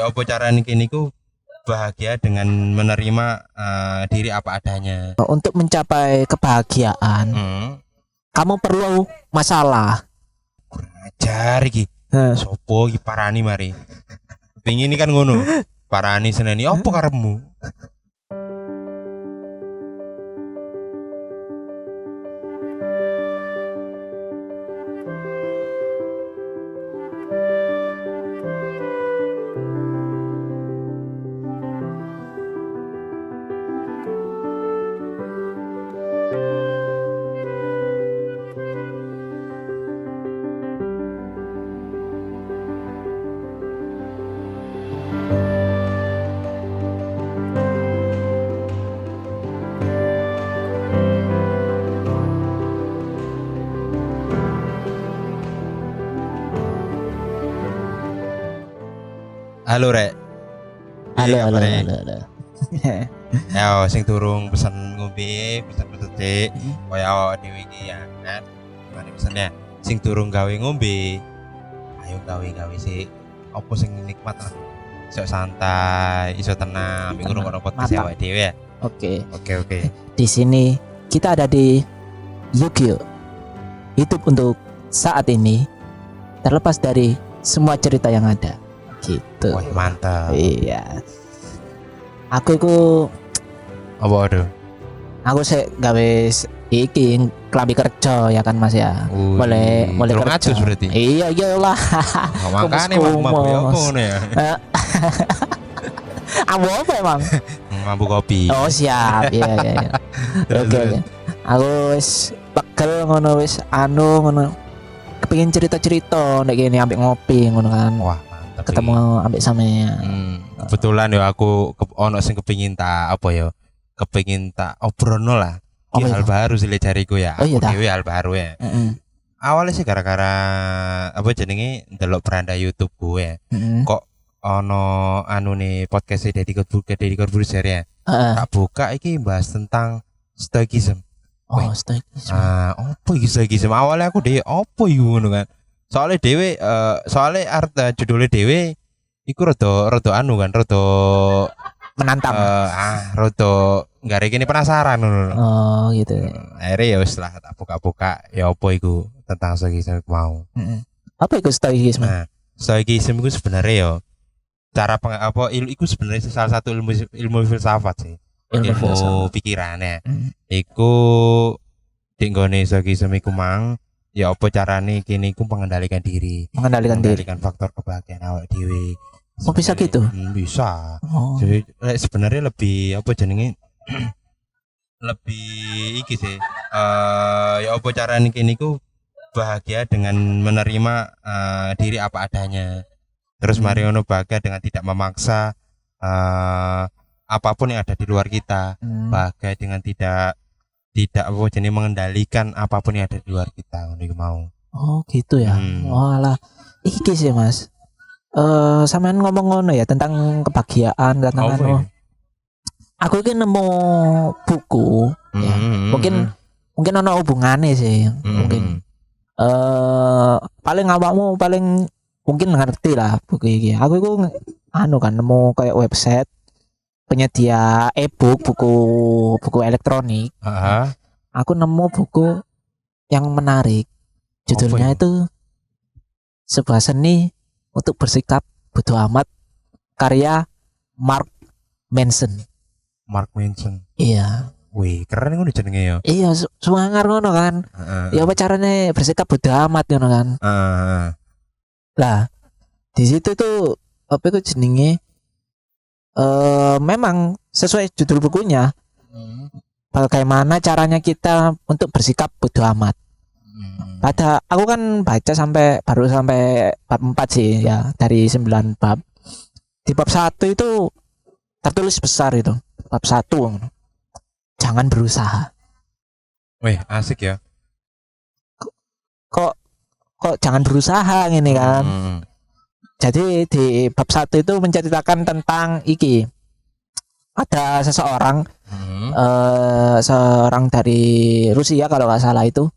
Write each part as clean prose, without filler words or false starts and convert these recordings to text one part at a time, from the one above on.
ya apa carane kene iku bahagia dengan menerima diri apa adanya. Untuk mencapai kebahagiaan, kamu perlu masalah. Ajar iki. Sopo iki parani mari. Pengin ini kan ngono. Parani seneni opo karepmu? Halo rek. Halo. Ya sing durung pesen ngombe, pesen petik, kaya awak dhewe iki ya. Kan? Gimana pesennya? Sing durung gawe ngombe, ayo gawe sih. Apa sing nikmat lah. Sok santai, iso tenang, ambek ngono podcast awak dhewe ya. Oke. Di sini kita ada di Yukio. YouTube untuk saat ini terlepas dari semua cerita yang ada. Gitu. Wah, mantap. Iya. Aku iku apa aduh? Aku gawe iki klambi kerja ya kan Mas ya. Boleh kerja. Berarti. Iya iyalah. Makane mabuk ya ngono ya. Ambo apa emang? Mabuk kopi. Oh siap. Iya. Oke. Aku wis pegel ngono wis ngono. Kepengin cerita-cerita nek kene ambek ngopi ngono kan. Wah, ketemu ambek sampean. Kebetulan ya aku ono sing kepengin tak obrolno lah. Iki hal baru sih cariku ya. Oh, iya, dewe hal baru ya. Awalnya sih gara-gara apa jenenge ndelok beranda YouTube gue. Kok ono nih podcast Deddy Corbuzier ya. Tak buka iki bahas tentang stoicism. Oh, stoicism. Apa iki stoicism? Awalnya aku dhewe apa iku ngono kan. Soalnya dhewe judulnya dhewe iku rada kan, rada menantang. Rada gak rekene penasaran ngono. Oh, gitu. Akhirnya ya wis lah tak buka-buka ya apa iku tentang stoicism mau. Apa iku stoicism? Stoicism iku sebenarnya ya cara iku sebenarnya salah satu ilmu filsafat sih. Ilmu pikirannya. Iku dinggone stoicism iku mang ya apa carane kene iku mengendalikan diri, mengendalikan faktor kebahagiaan awak dhewe. Oh bisa gitu? Bisa. Jadi sebenarnya lebih apa jenenge lebih iki sih. Ya apa carane kene iku bahagia dengan menerima diri apa adanya. Terus mari ono bahagia dengan tidak memaksa apapun yang ada di luar kita. Bahagia dengan tidak apa jenis mengendalikan apapun yang ada di luar kita ngono mau. Oh gitu ya. Walah. Iki sih Mas. Sampean ngomong ngono ya tentang kebahagiaan tentang aku iki nemu buku ya. Mungkin ono hubungannya sih. Mungkin paling awakmu paling mungkin ngerti lah buku iki. Aku iku kan nemu kayak website penyedia e-book, buku elektronik. Aku nemu buku yang menarik. Judulnya itu Sebuah Seni untuk Bersikap Bodo Amat, karya Mark Manson. Iya. Wih, keren ngono jenenge ya. Iya, suangar ngono kan. Ya apa carane bersikap bodo amat ngono kan. Lah, di situ tuh apa itu jenenge memang sesuai judul bukunya, bagaimana caranya kita untuk bersikap bodo amat. Aku kan baca baru sampai bab 4 sih ya, dari 9 bab. Di bab 1 itu tertulis besar itu, bab 1 jangan berusaha. Wih, asik ya. Kok jangan berusaha gini kan. Jadi di bab 1 itu menceritakan tentang iki. Ada seseorang seorang dari Rusia kalau nggak salah itu,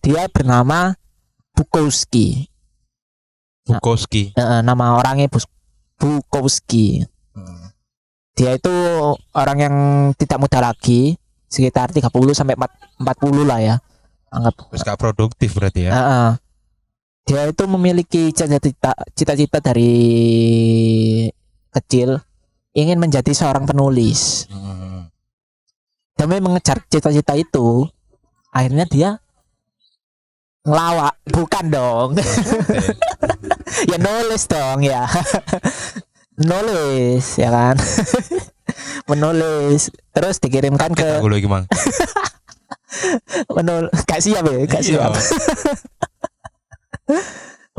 dia bernama Bukowski. Bukowski. Nama orangnya Bukowski. Dia itu orang yang tidak muda lagi, sekitar 30 sampai 40 lah ya. Anggap Terus gak produktif berarti ya. Dia itu memiliki cita-cita dari kecil ingin menjadi seorang penulis. Demi mengejar cita-cita itu, akhirnya dia ngelawak, bukan dong. Ya nulis dong ya. Nulis ya kan. Menulis terus dikirimkan ke aku lagi mang. Gak siap ya, gak siap.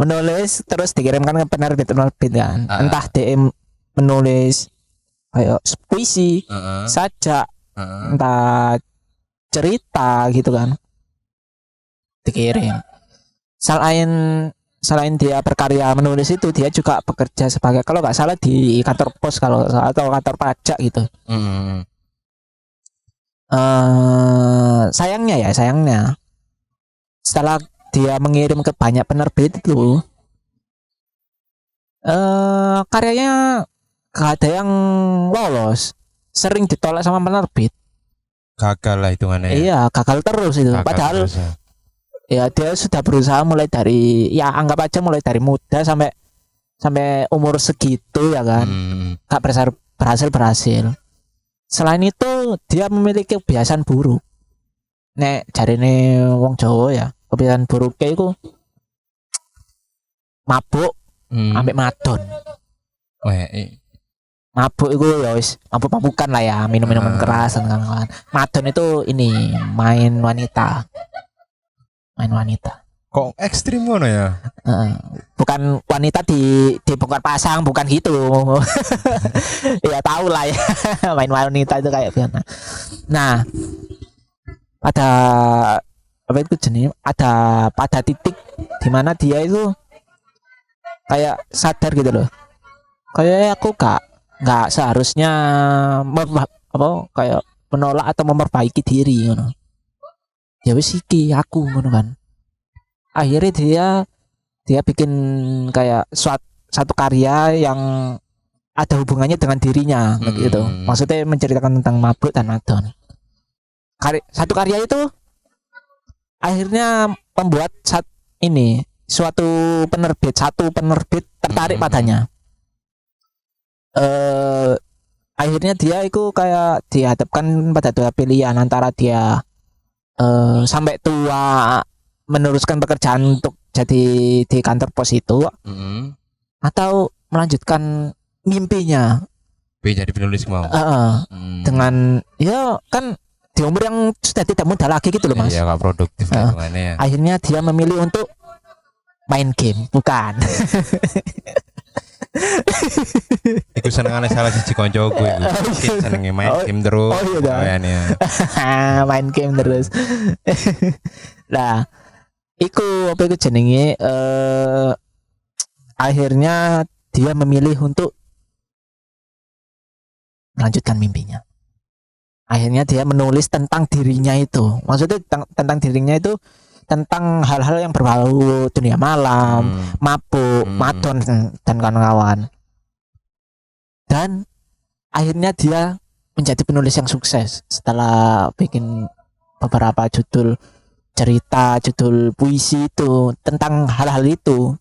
Menulis terus dikirimkan ke penerbit kan. Entah DM menulis kayak puisi, sajak, entah cerita gitu kan. Dikirim. Selain dia berkarya menulis itu, dia juga bekerja sebagai, kalau nggak salah di kantor pos atau kantor pajak gitu. Sayangnya setelah dia mengirim ke banyak penerbit itu, karyanya gak ada yang lolos, sering ditolak sama penerbit. Gagal lah hitungannya. Iya, gagal terus itu. Gagal Padahal terus, ya dia sudah berusaha mulai dari, ya anggap aja mulai dari muda sampai umur segitu ya kan. Gak berhasil. Selain itu dia memiliki kebiasaan buruk. Nek jarine wong Jawa ya, kebiasaan buruknya itu mabuk ambek madon. Mabuk itu ya wis mabuk-mabukan lah ya, minum-minuman keras dan kawan-kawan. Madon itu ini main wanita. Kok ekstrim ngono ya? Bukan wanita dibongkar pasang, bukan gitu. Ya tahu lah ya. Main wanita itu kayak gimana. Nah, pada titik di mana dia itu kayak sadar gitu loh. Kayak aku nggak seharusnya kayak menolak atau memperbaiki diri ngono. Ya wis iki aku ngono kan. Akhirnya dia bikin kayak satu karya yang ada hubungannya dengan dirinya gitu. Maksudnya menceritakan tentang mabuk dan madon. Satu karya itu akhirnya membuat satu penerbit tertarik padanya. Akhirnya dia itu kayak dihadapkan pada dua pilihan antara dia sampai tua meneruskan pekerjaan untuk jadi di kantor pos itu, atau melanjutkan mimpinya jadi penulis mau. Dengan ya kan di umur yang sudah tidak muda lagi gitu loh mas. Iya, gak produktif ya. Akhirnya dia memilih untuk main game, bukan. Iku senengane salah siji koncoku iku. Senenge main game terus. Main game terus. Nah, iku apa iku jenenge akhirnya dia memilih untuk melanjutkan mimpinya. Akhirnya dia menulis tentang dirinya itu. Maksudnya tentang dirinya itu tentang hal-hal yang berbau dunia malam, mabuk, madon dan kawan-kawan. Dan akhirnya dia menjadi penulis yang sukses setelah bikin beberapa judul cerita, judul puisi itu tentang hal-hal itu.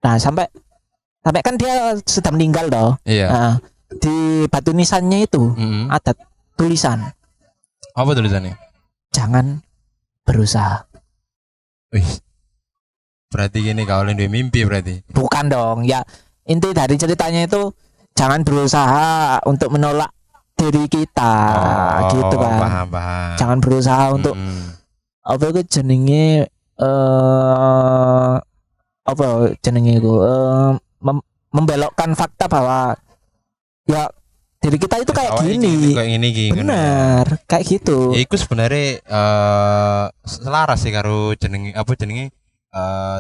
Nah, sampai kan dia sudah meninggal toh. Iya. Nah, di batu nisannya itu ada tulisan. Apa tulisannya? Jangan berusaha. Wih. Berarti gini kau oleh mimpi berarti. Bukan dong. Ya, inti dari ceritanya itu jangan berusaha untuk menolak diri kita, gitu kan. Paham. Jangan berusaha untuk apa itu jenenge membelokkan fakta bahwa ya diri kita itu kayak gini. Benar, kayak gitu. Ya, itu sebenarnya selaras sih karo jenenge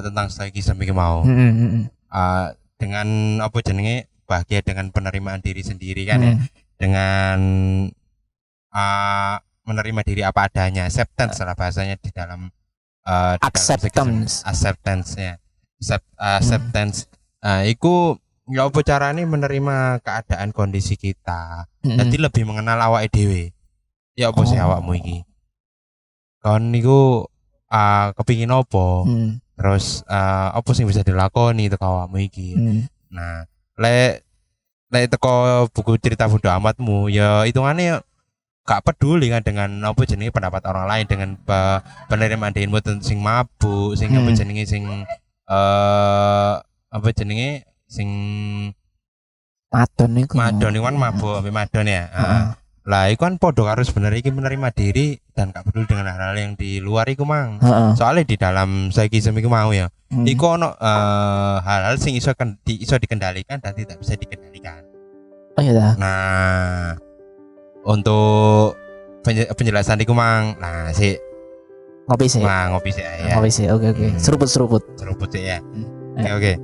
tentang stoikisme iki mau. Dengan bahagia dengan penerimaan diri sendiri kan ya. Dengan menerima diri apa adanya, acceptance lah bahasanya di dalam acceptance ya. acceptance. Iku ya apa carane menerima keadaan kondisi kita. Jadi lebih mengenal awake dhewe. Ya apa sih awakmu iki? Kon niku kepingin apa? Terus apa sih bisa dilakoni teko awakmu iki? Nah, lek teko buku cerita bodo amatmu ya hitungane ya gak peduli kan dengan apa jenenge pendapat orang lain, dengan penerimaan dirimu sing mabuk, sing apa jenenge sing apa jenenge sing madon iku kan mabuk ambek madon ya. Lah iku kan padha karo sebenarnya iki menerima diri dan gak peduli dengan hal-hal yang di luar iku mang. Soalnya di dalam psikisme iku mau ya. Iku ono hal-hal sing iso dikendalikan dan tidak bisa dikendalikan. Oh iya dah. Nah, untuk penjelasan iku mang. Nah, ngopi sih ya. Ngopi sih. Oke. Seruput sih ya. Oke.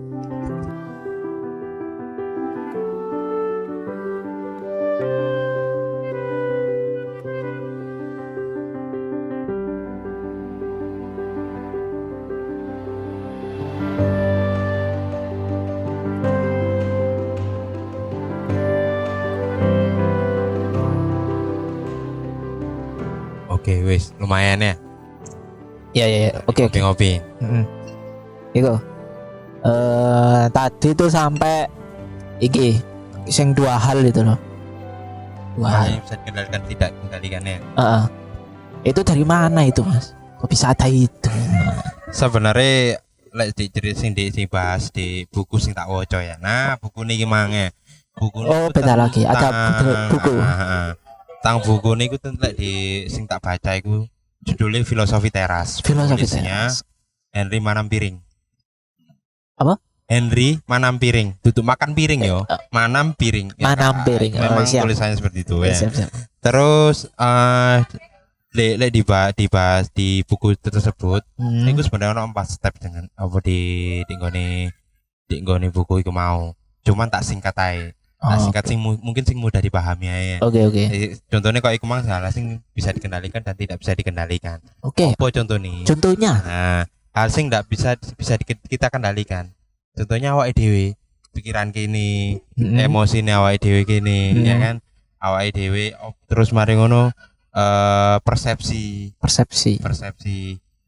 Oke, wis lumayan ya. Iya. Oke. Ngopi. Iku. Tadi tuh sampai iki sing dua hal itu loh. Wah, bisa dikendalikan tidak kendalikannya. Itu dari mana itu, Mas? Kok bisa ada itu? Sebenarnya lek diceritain sing dibahas di buku sing tak waca ya. Nah, buku niki mange. Buku beda lagi. Ada buku. Tang buku niku lek di sing tak baca iku judulnya Filosofi Teras. Filosofi Teras. Henry Manampiring. Apa? Henry Manampiring. Duduk makan piring yo. Manampiring. Manampiring. Memang tulisannya seperti itu ya. Siap. Terus lek dibahas di buku tersebut, itu sebenarnya ono 4 step dengan apa di nggone buku iku mau. Cuman tak singkat ae. Singkat sing mungkin sing mudah dipahami ya. Oke. Contohnya kok iku mang hal sing bisa dikendalikan dan tidak bisa dikendalikan. Oke. Apa contohnya? Contohnya? Nah, hal sing tidak bisa kita kendalikan. Contohnya awake dhewe, pikiran kini, emosine awake dhewe kini, ya kan? Awake dhewe terus mari ngono persepsi.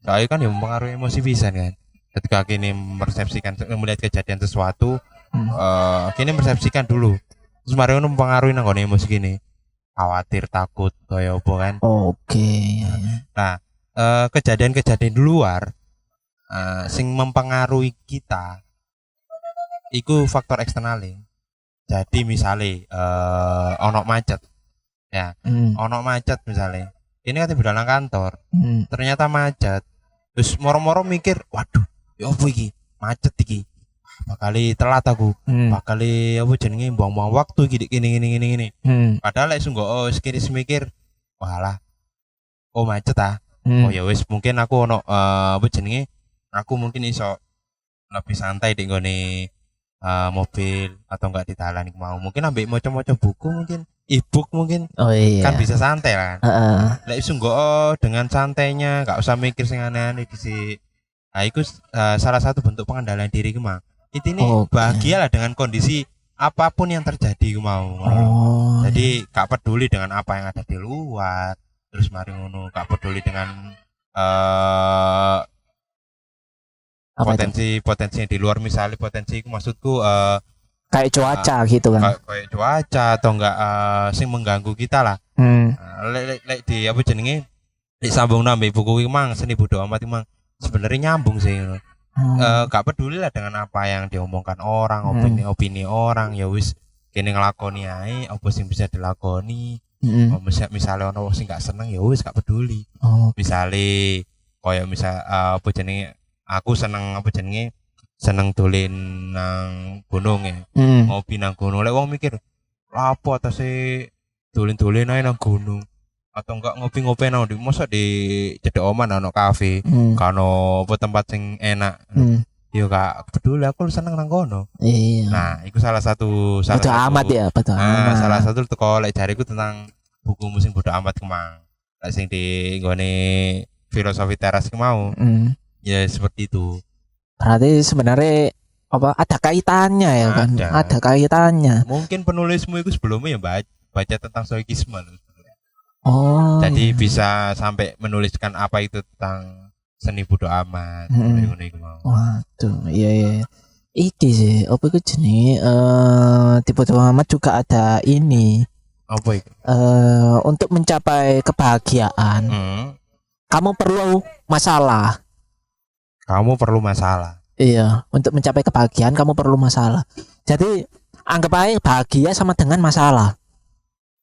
Soalnya kan yang mempengaruhi emosi pisan kan. Ketika kini melihat kejadian sesuatu, kini persepsikan dulu. Terus mari ngono mempengaruhi nang emosi kini. Khawatir, takut, kaya apa kan. Oke. Nah, kejadian-kejadian di luar sing mempengaruhi kita iku faktor eksternal. Jadi misalnya ono macet. Ya, ono macet misalnya. Ini kan di dalam kantor. Ternyata macet. Terus moro-moro mikir, waduh, ya apa iki? Macet iki. Bakali telat aku. Bakali apa jenenge buang-buang waktu iki gini. Padahal lek sungguh sekiris mikir, walah. Oh macet ah. Oh ya wis mungkin aku ono apa jenenge? Aku mungkin iso lebih santai di nggone mobil atau enggak di dalan iku mau. Mungkin ambek maca-maca buku mungkin e-book mungkin. Oh iya. Kan bisa santai kan. Lek sungguh dengan santainya enggak usah mikir sing aneh-aneh dhisik. Nah, itu salah satu bentuk pengendalian diri ku mang. Intine bahagialah dengan kondisi apapun yang terjadi ku mau. Jadi gak peduli dengan apa yang ada di luar. Terus mari ngono gak peduli dengan potensi di luar, misalnya potensi maksudku kayak cuaca gitu kan. Kayak cuaca atau enggak sing mengganggu kita lah. Lek di apa jenenge disambung nambah buku iki mang Seni Bodo Amat mang sebenarnya nyambung sih. Gak peduli lah dengan apa yang diomongkan orang, opini orang, ya wis kene nglakoni ae apa sing bisa dilakoni. Misalnya ono sing gak seneng ya wis gak peduli. Misale koyo apa jenenge aku seneng apa jenenge seneng dolen nang gunung ya. Ngopi nang gunung. Lek wong mikir, "Lapo atase dolen-dolen ae nang gunung?" Atau enggak ngopi-ngopi nang di mosok di cedek oman ono kafe, kano apa tempat sing enak. Yo gak peduli, aku seneng nang kono. Iya. Nah, itu salah satu Bodo amat ya, betul. Salah satu teko lek jariku tentang buku musim Bodo Amat kemang. Lek sing di nggone Filosofi Teras mau. Ya seperti itu. Berarti sebenarnya apa ada kaitannya ya kan? Ada kaitannya. Mungkin penulismu itu sebelumnya ya baca tentang stoikisme loh. Oh. Jadi bisa sampai menuliskan apa itu tentang seni bodo amat. Waduh, iya. Iki sih, apa itu jenis di bodo amat juga ada ini. Apa itu? Untuk mencapai kebahagiaan, kamu perlu masalah. Kamu perlu masalah. Iya, untuk mencapai kebahagiaan kamu perlu masalah. Jadi anggap aja bahagia sama dengan masalah.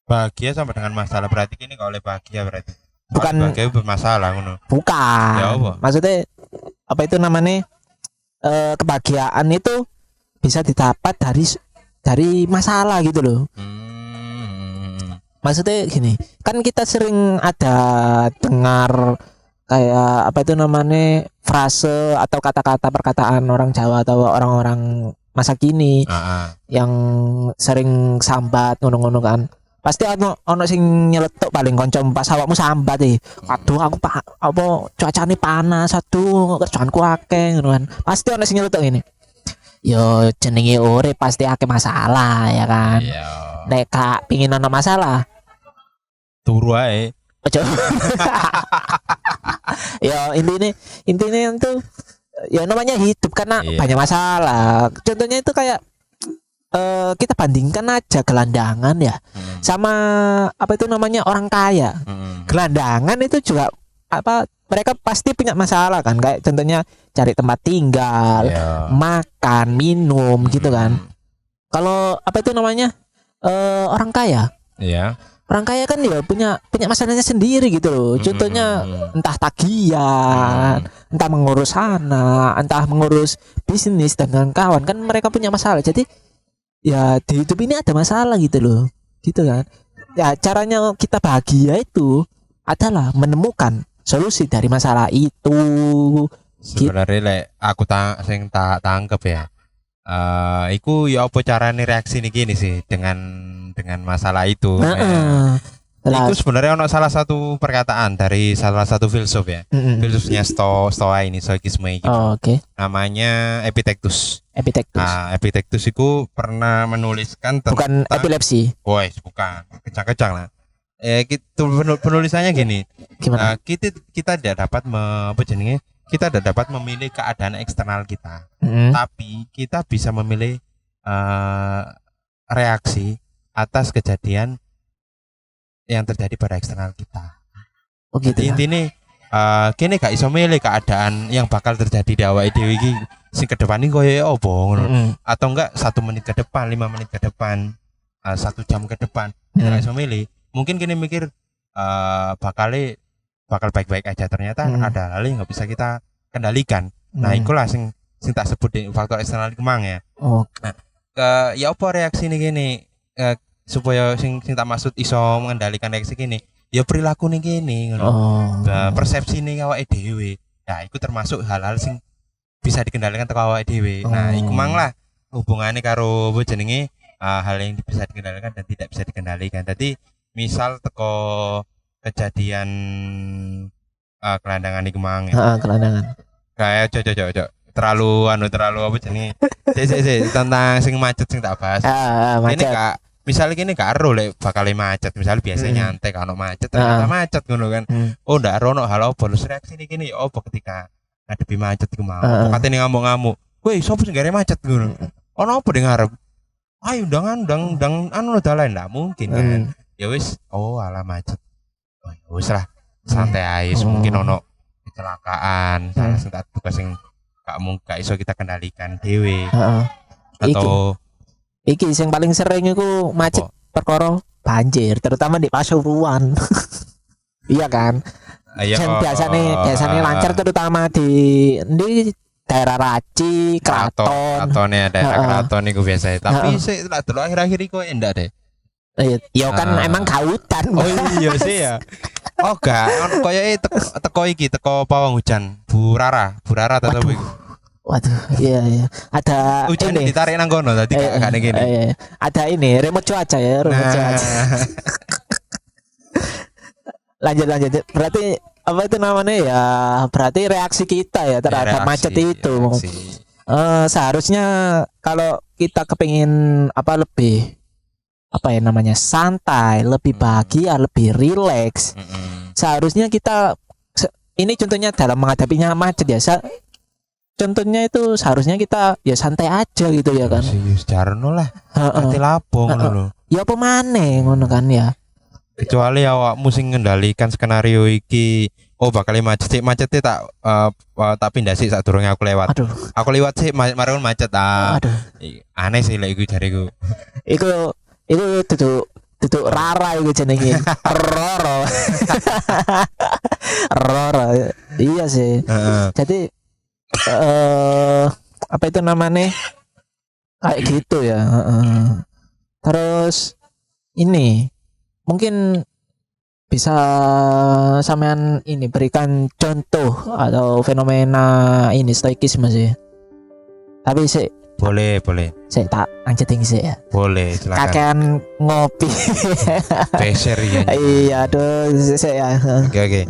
Bahagia sama dengan masalah berarti ini kalau bahagia berarti bukan bahagia bermasalah ngono. Bukan. Ya apa? Maksudnya apa itu namanya? Kebahagiaan itu bisa didapat dari masalah gitu loh. Maksudnya gini, kan kita sering ada dengar kayak apa itu namanya frase atau kata-kata perkataan orang Jawa atau orang-orang masa kini yang sering sambat ngono-ngono kan. Pasti ono sing nyeletuk paling kanca pas awakmu sambat aduh aku apa cuacane panas, aduh kerjaanku akeh ngono kan. Pasti ono sing nyeletuk ini. Yo jenenge urip pasti akeh masalah ya kan. Nek gak pengin ono masalah turu ae. Ojo. Ya intinya itu ya namanya hidup karena banyak masalah. Contohnya itu kayak kita bandingkan aja gelandangan ya sama apa itu namanya orang kaya. Gelandangan itu juga apa mereka pasti punya masalah kan, kayak contohnya cari tempat tinggal, makan, minum gitu kan. Kalau apa itu namanya orang kaya. Orang kaya kan dia punya masalahnya sendiri gitu loh. Contohnya entah tagihan, entah mengurus anak, entah mengurus bisnis dengan kawan, kan mereka punya masalah. Jadi ya di hidup ini ada masalah gitu loh, gitu kan. Ya caranya kita bahagia itu adalah menemukan solusi dari masalah itu. Sebenarnya aku sing tak tangkep ya. Iku ya apa carane reaksi nih gini sih dengan masalah itu. Itu sebenarnya ono salah satu perkataan dari salah satu filsuf ya. Filsufnya Stoa ini, Stoikisme gitu. Namanya Epictetus. Epictetus itu pernah menuliskan tentang bukan epilepsi. Bukan. Kecang-kecang lah. Penulisannya gini. Gimana? Kita tidak dapat kita tidak dapat memilih keadaan eksternal kita. Tapi kita bisa memilih reaksi atas kejadian yang terjadi pada eksternal kita. Gitu. Intinya kene gak iso milih keadaan yang bakal terjadi di awake dhewe iki sing ke depan iki koyo opo ngono. Atau enggak 1 menit ke depan, 5 menit ke depan, 1 jam ke depan. Gak iso milih. Mungkin kene mikir bakal baik-baik aja, ternyata ada hal yang nggak bisa kita kendalikan. Nah, itulah sing tak sebut faktor eksternal kemang ya. Nah, ya apa reaksi nih gini supaya sing tak maksud iso mengendalikan reaksi gini, ya perilaku nih gini ngono. Persepsi nih awake dhewe. Nah, itu termasuk hal-hal sing bisa dikendalikan teko awake dhewe. Nah, iku mang lah hubungannya karo apa jenenge hal yang bisa dikendalikan dan tidak bisa dikendalikan. Jadi misal teko kejadian kelandangan iku mang ya. Kelandangan. Kayak cocok terlalu apa jenenge? Tentang sing macet sing tak bahas. Macet. Ini Kak, misalnya gini Kak ero lek bakal macet, misalnya biasanya nyantai kalau macet ternyata macet ngono kan. Oh ndak ono hal apa lu reaksi ini gini apa ketika ngadepi macet iku mau. Katene ngamuk-ngamuk. Woi, sopo sing gare macet ngono. Ono apa ning ngarep? Ayo ndang anu dalan ndak mungkin kan. Ya wis, alah macet. Oh, ya wis lah. Santai ae, mungkin ono kecelakaan, salah sing tak tugas sing gak iso kita kendalikan dhewe. Atau iki sing paling sering iku macet perkara banjir, terutama di Pasuruan. Iya kan? Yang biasanya lancar terutama di daerah Raci, Keraton daerah Keraton iku biasa. Tapi sik tak delok akhir-akhir iku enggak deh. Iya kan emang kautan. Oh iya sih ya. Oh gak, koyo teko pawang hujan. Bu Rara ta sapa iku? Waduh, iya. Ada hujan ini ditarik nang kono tadi gak ning kene. Ada ini remote cuaca ya, remote cuaca. Lanjut. Berarti apa itu namanya ya, berarti reaksi kita ya terhadap macet itu. Seharusnya kalau kita kepingin lebih santai, lebih bahagia, lebih rileks, seharusnya kita ini contohnya dalam menghadapinya macet ya, contohnya itu seharusnya kita ya santai aja gitu ya kan. Jarno lah. Ati lapo ngono. Ya apa maneh ngono kan ya. Kecuali awakmu sing ngendalikan skenario iki. Oh bakal macet tak pindah sih saat durunge aku lewat. Aduh. Aku lewat sih marun macet Aduh. Aneh sih lek iku jariku. Iku duduk rara iku jenenge. Roro. Roro. Iya sih. Jadi apa itu namanya? Kayak gitu ya. Terus ini mungkin bisa sampean ini berikan contoh atau fenomena ini stoikisme sih. Tapi sih boleh. Saya tak anceting sih ya. Boleh, silakan. Kakean ngopi. Beser ya. Iya, aduh saya. Oke.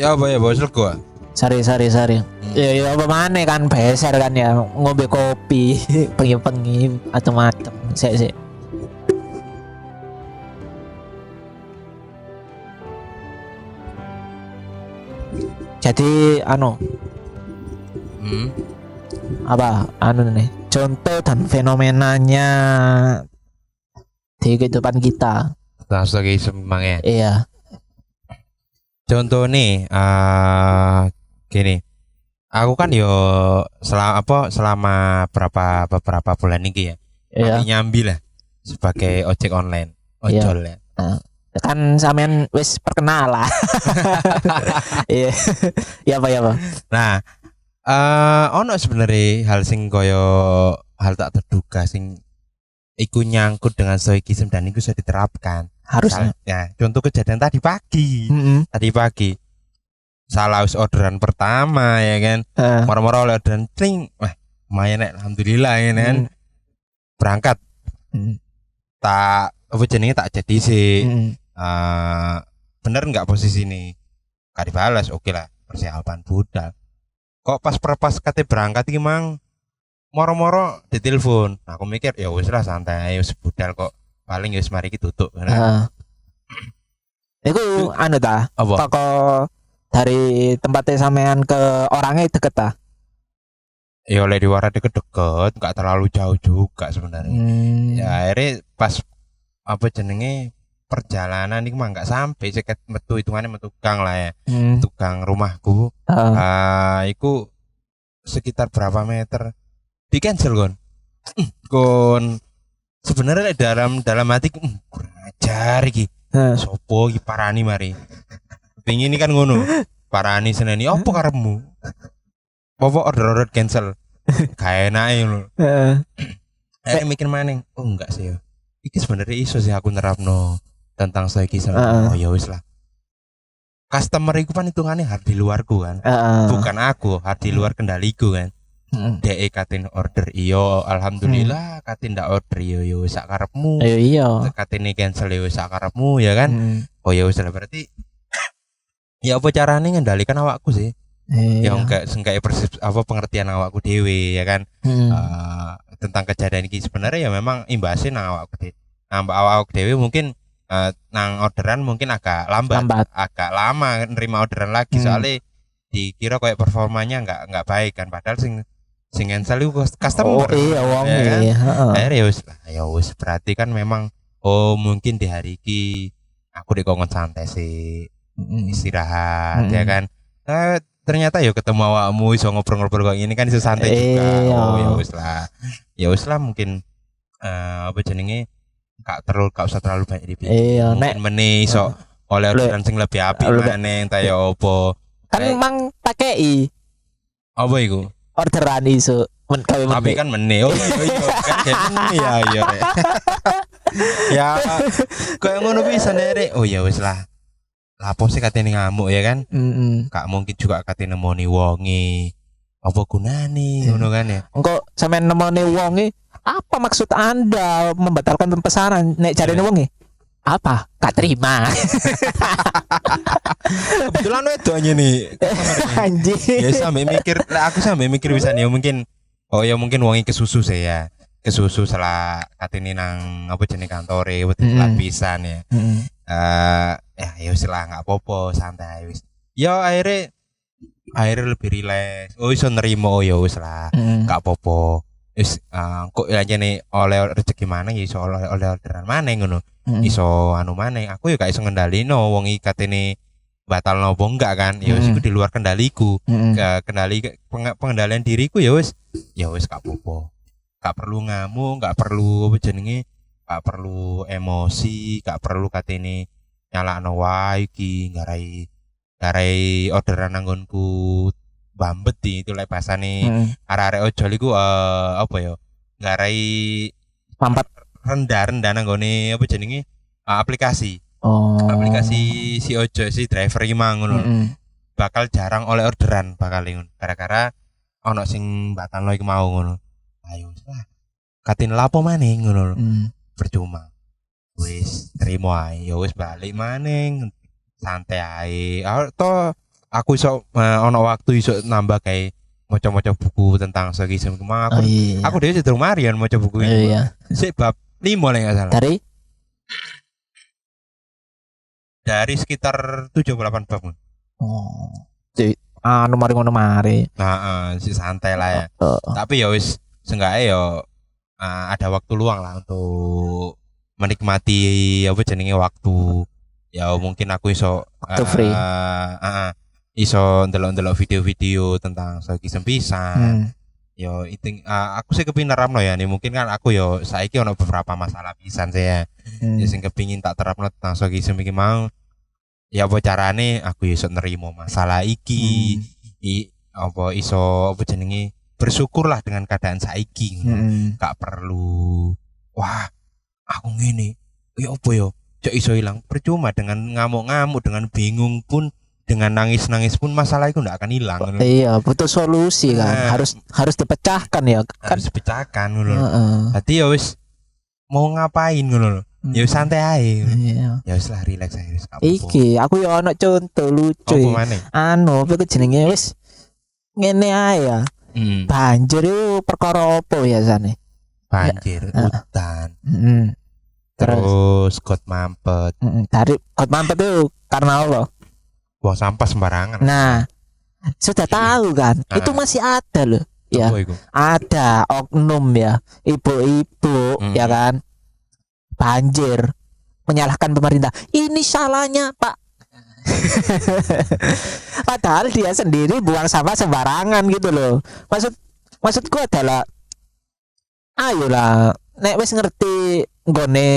Ya apa ya bos gua. Sari. Ya apa mana kan beser kan ya ngombe kopi pengi atau macam. Sik. Jadi nih contoh dan fenomenanya di kehidupan kita. Langsung lagi semangat. Iya. Contoh nih, gini, aku kan selama beberapa bulan ini ya, nyambi lah sebagai ojek online, ojol ya. Kan sampean wis perkenal lah. Iya. Ya apa. Nah, ono sebenarnya hal sing koyo hal tak terduga sing iku nyangkut dengan stoikisme dan itu sudah diterapkan. Harusnya. Ya, contoh kejadian tadi pagi. Tadi pagi. Salah orderan pertama ya kan. Moro-moro orderan tring. Wah, lumayan alhamdulillah ya kan. Berangkat. Tak tak jadi sih. Bener enggak posisi ini? Gak dibalas, oke lah. Persiapan budal. Kok pas kate berangkat iki mang moro-moro ditelepon. Aku mikir ya wis lah santai ayo sebudal kok. Paling wis mari iki tutuk. Iku toko dari tempatnya sampean ke orangnya deket ta? Ya oleh diwara deket-deket, enggak terlalu jauh juga sebenarnya. Ya akhirnya pas perjalanan ini mah enggak sampai seket metu hitungannya metu gang lah ya. Tukang rumahku. Iku sekitar berapa meter? Di cancel kon sebenarnya dalam hati kurang ajar iki. Sopo iki parani mari. Pingin ini kan ngono. Parani seneni opo karepmu? Apa order cancel. Kayak enake ngono. Mikir maning. Oh enggak sih ya. Iki sebenarnya iso sih aku nerapno tentang stoikisme. Oh ya wis lah. Customer iku kan hitungannya hard di luarku kan. Bukan aku, hard di luar kendaliku kan. Dek katin order iyo alhamdulillah katin ndak order yo sak karepmu. Iya. Katin cancel yo sak karepmu ya kan. Oh ya wis lah berarti ya apa carane ngendalikan awakku sih. Ya enggak pengertian awakku dhewe ya kan. Tentang kejadian ini sebenarnya ya memang imbasnya nang awakku dhewe. Awakku dhewe mungkin nang orderan mungkin agak lambat. Agak lama nerima orderan lagi soalnya dikira kayak performanya enggak baik kan padahal sing cancel itu customer. Oh iya wong ya kan? Akhirnya ya wis berarti kan memang mungkin di hari ini aku dikongkon santai sih istirahat ya kan. Ternyata ya ketemu awakmu iso ngobrol-ngobrol kayak gini kan iso santai juga. Oh ya wis lah mungkin gak usah terlalu banyak dipikir. Mungkin meneh iso oleh orderan sing lebih apik maneh ta ya opo. Kan emang pakei apa iku? orderan iso tapi kan meneh. Oh iya kan ya ya. Ya kayak ngono pisan rek. Oh ya wis lah. Lapo sih katene ngamuk ya kan? Gak mungkin juga katene nemoni wonge. Apa gunane ngono kan ya? Engko sampean nemoni wonge, apa maksud Anda membatalkan pemesanan? Nek jarene wonge, apa? Gak terima. Kebetulan wedoknya nih. Anjing. Ya aku sampai mikir bisa nih mungkin wonge kesusu sih ya. Kesusu salah katene nang apa jenenge kantore wedi lapisan ya. Ya wis lah enggak apa-apa santai wis. Ya akhirnya lebih rileks. Oh iso nerimo ya wis lah. Enggak apa-apa. Wis kok aja nih oleh rezeki mana ya iso oleh orderan mana ngono. Iso anu mana aku ya gak iso ngendalino wong iki katene batal nopo enggak kan. Ya wis iku di luar kendaliku. Pengendalian diriku ya wis gak apa-apa. Gak perlu ngamuk, gak perlu apa jenenge, gak perlu emosi, gak perlu katene nyalakno wae iki garai orderan nanggonku bambet itu lek pasane arek-arek ojol iku apa ya garai pampat rendah nanggone apa jenenge aplikasi aplikasi si ojol si driver iki mang ngono bakal jarang oleh orderan bakal ngono gara-gara ono sing batalno iki mau ngono ayo lah katin lapo maneh ngono percuma wis terima ae ya wis balik maneh santai ae aku iso ono waktu iso nambah kayak maca-maca buku tentang stoikisme kemang aku dhewe sedurung marian maca buku ini sik bab 5 lek gak salah dari sekitar 7-8 bab mari ngono mari si santai lah ya tapi ya wis seenggaknya ya ada waktu luang lah untuk menikmati apa jenenge waktu ya mungkin aku iso free iso ndelok-ndelok video-video tentang stoikisme pisan yo aku sih kepingin nerapno ya nih mungkin kan aku yo saiki ono beberapa masalah pisan saya ya sing kepingin tak terapno tentang stoikisme iki mau ya apa carane aku iso nerimo masalah iki apa iso apa jenenge bersyukurlah dengan keadaan saiki gak perlu wah aku ngene ya apa yo cok iso hilang percuma dengan ngamuk-ngamuk dengan bingung pun dengan nangis-nangis pun masalah itu ndak akan hilang iya butuh solusi kan harus dipecahkan ya harus dipecahkan ngono berarti ya wis mau ngapain ngono ya santai ae ya wis lah relax ae wis iki aku ya ono contoh lucu anu apa jenenge wis ngene ae ya banjir itu perkara apa biasane banjir hutan terus got mampet dari got mampet itu karena apa? Buang sampah sembarangan. Nah, sudah tahu kan? Itu masih ada loh. Ya, ada oknum ya, ibu-ibu ya kan, banjir menyalahkan pemerintah. Ini salahnya Pak. Padahal dia sendiri buang sampah sembarangan gitu loh. Maksudku adalah, ayolah, nek wis ngerti nggone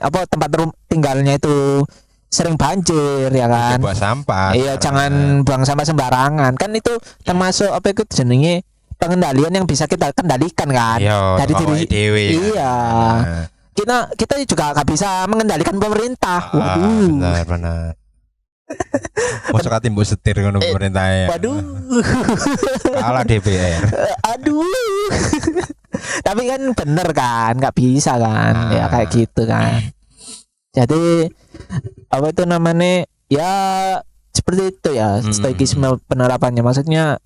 apa tempat tinggalnya itu sering banjir ya kan. Buang sampah. Iya, jangan buang sampah sembarangan. Kan itu termasuk apa itu jenenge pengendalian yang bisa kita kendalikan kan. Dari diri dewe. Iya. Kita juga gak bisa mengendalikan pemerintah. Waduh. Benar. Mosok ati mbok setir ngono pemerintah ya. Waduh. Kalah DPR. Aduh. Tapi kan bener kan, nggak bisa kan, ya kayak gitu kan. Jadi apa itu namanya ya seperti itu ya stoikisme penerapannya, maksudnya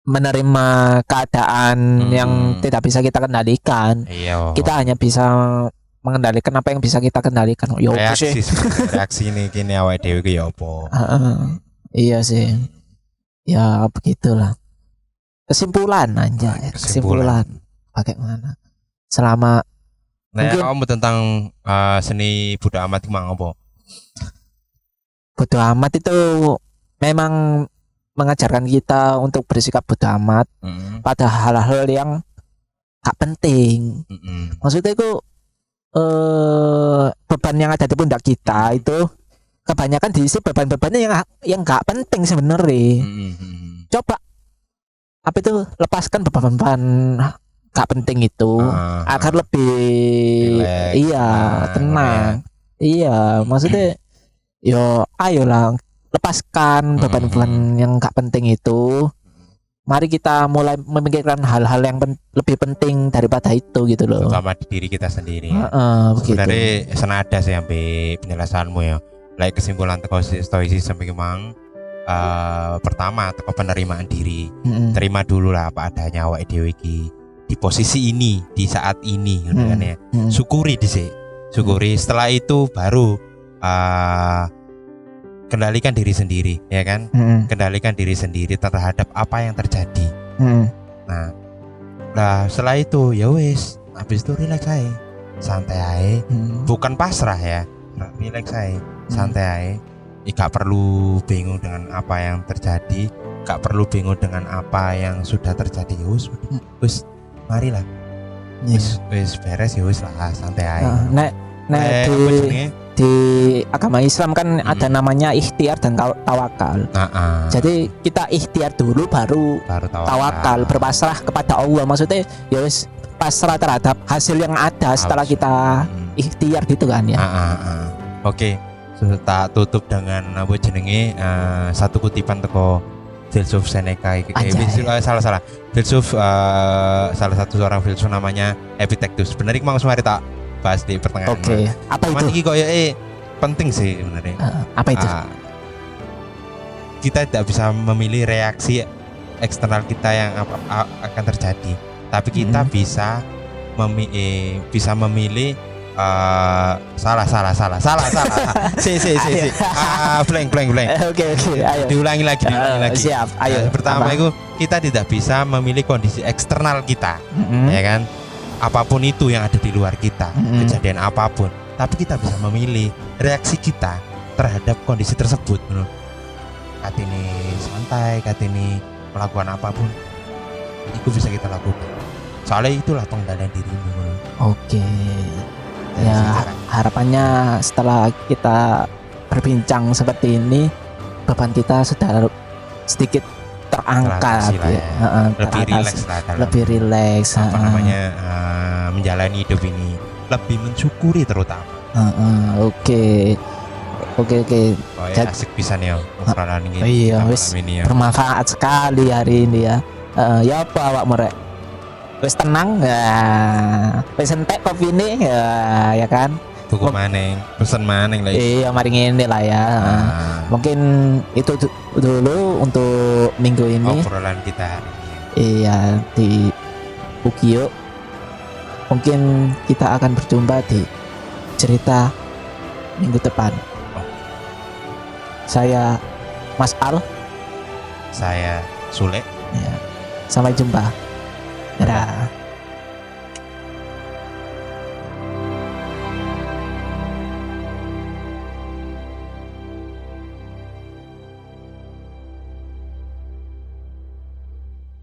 menerima keadaan yang tidak bisa kita kendalikan. Kita hanya bisa mengendalikan apa yang bisa kita kendalikan. Reaksi ini kini awake dhewe ku ya apa? Iya sih. Ya begitulah. Kesimpulan bagaimana selama kamu tentang seni bodo amat mang apa? Bodo amat itu memang mengajarkan kita untuk bersikap bodo amat pada hal-hal yang gak penting. Maksudnya itu beban yang ada di pundak kita itu kebanyakan diisi beban-bebannya yang nggak penting sebenarnya. Coba apa itu lepaskan beban-beban nggak penting itu agar lebih relax, iya tenang. Iya, maksudnya yo ayolah lepaskan beban-beban yang nggak penting itu. Mari kita mulai memikirkan hal-hal yang lebih penting daripada itu gitu loh. Terutama di diri kita sendiri ya. Sebenarnya senada sih sampai penjelasanmu ya. Like kesimpulan teko stoicism memang pertama teko penerimaan diri. Terima dulu lah apa adanya awake dhewe iki. Di posisi ini, di saat ini gitu kan ya. Syukuri dhisik. Syukuri, setelah itu baru kendalikan diri sendiri, ya kan? Kendalikan diri sendiri terhadap apa yang terjadi. Nah, setelah itu ya wis, habis itu relax aja, santai aja, bukan pasrah ya, relax aja, santai aja. Gak perlu bingung dengan apa yang terjadi, gak perlu bingung dengan apa yang sudah terjadi. Wis, marilah, wis beres ya wis lah, santai aja. Di agama Islam kan ada namanya ikhtiar dan tawakal. Jadi kita ikhtiar dulu baru tawakal, berpasrah kepada Allah. Maksudnya ya wis pasrah terhadap hasil yang ada setelah kita ikhtiar gitu kan ya. Oke, tak tutup dengan apa jenenge satu kutipan teko filsuf Seneca. Salah. Filsuf salah satu seorang filsuf namanya Epictetus. Bener iki mau semari tak bahas di pertengahan. Oke. Apa itu? Ini koyo penting sih sebenarnya. Apa itu? Kita tidak bisa memilih reaksi eksternal kita yang akan terjadi, tapi kita bisa memilih salah. Blank. Oke, ayo. Diulangi lagi. Siap, ayo. Pertama itu kita tidak bisa memilih kondisi eksternal kita, ya kan? Apapun itu yang ada di luar kita, kejadian apapun, tapi kita bisa memilih reaksi kita terhadap kondisi tersebut. Katini santai, katini melakukan apapun, itu bisa kita lakukan. Soalnya itulah pengendalian dirimu. Oke. Ya, harapannya setelah kita berbincang seperti ini, beban kita sudah sedikit terangkat ya. Lebih rileks menjalani hidup ini, lebih mensyukuri terutama. Oke. Asik pisan ya obrolan ini. Iya, wis bermanfaat sekali hari ini ya. Ya apa awakmu rek? Wis tenang ya. Wis entek kopi ini ya kan. Tuku maneng, pesen maneng lah. Iya, mari ngene lah ya. Mungkin itu dulu untuk minggu ini. Obrolan kita hari ini. Iya, di Ukiyo. Mungkin kita akan berjumpa di cerita minggu depan. Saya Mas Al. Saya Sule. Ya. Sampai jumpa. Dadah.